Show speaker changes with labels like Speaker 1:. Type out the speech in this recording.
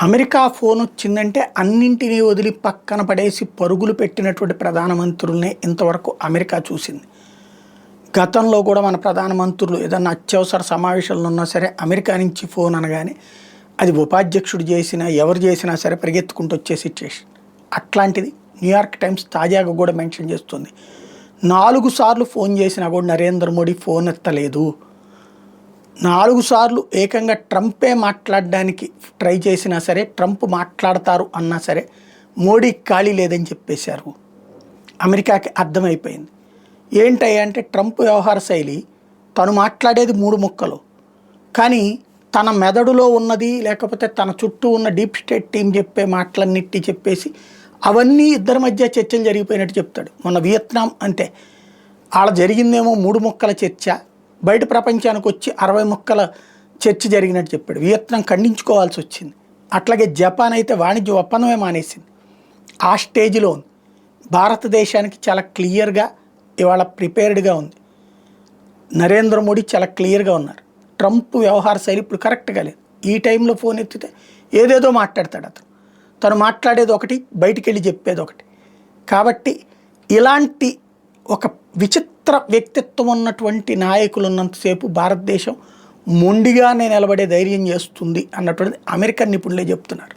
Speaker 1: America phone వచ్చిందంటే అన్నింటినీ వదిలి పక్కన పడేసి పరుగులు పెట్టినటువంటి ప్రధానమంత్రుల్ని ఇంతవరకు అమెరికా చూసింది. గతంలో కూడా మన ప్రధానమంత్రులు ఏదన్నా అత్యవసర సమావేశాలు ఉన్నా సరే అమెరికా నుంచి ఫోన్ అనగానే అది ఉపాధ్యక్షుడు చేసినా ఎవరు చేసినా సరే పరిగెత్తుకుంటూ వచ్చే సిచ్యుయేషన్. అట్లాంటిది న్యూయార్క్ టైమ్స్ తాజాగా కూడా మెన్షన్ చేస్తుంది. 4 సార్లు ఫోన్ చేసినా కూడా నరేంద్ర మోడీ ఫోన్ ఎత్తలేదు. 4 సార్లు ఏకంగా ట్రంపే మాట్లాడడానికి ట్రై చేసినా సరే, ట్రంప్ మాట్లాడతారు అన్నా సరే మోడీకి ఖాళీ లేదని చెప్పేశారు. అమెరికాకి అర్థమైపోయింది. ఏంటయ్యా అంటే ట్రంప్ వ్యవహార శైలి, తను మాట్లాడేది 3 ముక్కలు, కానీ తన మెదడులో ఉన్నది లేకపోతే తన చుట్టూ ఉన్న డీప్ స్టేట్ టీం చెప్పే మాటలన్నిటి చెప్పేసి అవన్నీ ఇద్దరి మధ్య చర్చలు జరిగిపోయినట్టు చెప్తాడు. మొన్న వియత్నాం అంతే, ఆడ జరిగిందేమో 3 ముక్కల చర్చ, బయట ప్రపంచానికి వచ్చి 60 ముక్కల చర్చ జరిగినట్టు చెప్పాడు. వియత్నాం ఖండించుకోవాల్సి వచ్చింది. అట్లాగే జపాన్ అయితే వాణిజ్య ఒప్పందమే మానేసింది. ఆ స్టేజ్లో ఉంది. భారతదేశానికి చాలా క్లియర్గా ఇవాళ ప్రిపేర్డ్గా ఉంది. నరేంద్ర మోడీ చాలా క్లియర్గా ఉన్నారు. ట్రంప్ వ్యవహార శైలి ఇప్పుడు కరెక్ట్గా లేదు. ఈ టైంలో ఫోన్ ఎత్తితే ఏదేదో మాట్లాడతాడు అతను. తను మాట్లాడేది ఒకటి, బయటికి వెళ్ళి చెప్పేది ఒకటి. కాబట్టి ఇలాంటి ఒక విచిత్ర వ్యక్తిత్వం ఉన్నటువంటి నాయకులు ఉన్నంతసేపు భారతదేశం మొండిగానే నిలబడే ధైర్యం చేస్తుంది అన్నటువంటిది అమెరికన్ నిపుణులే చెప్తున్నారు.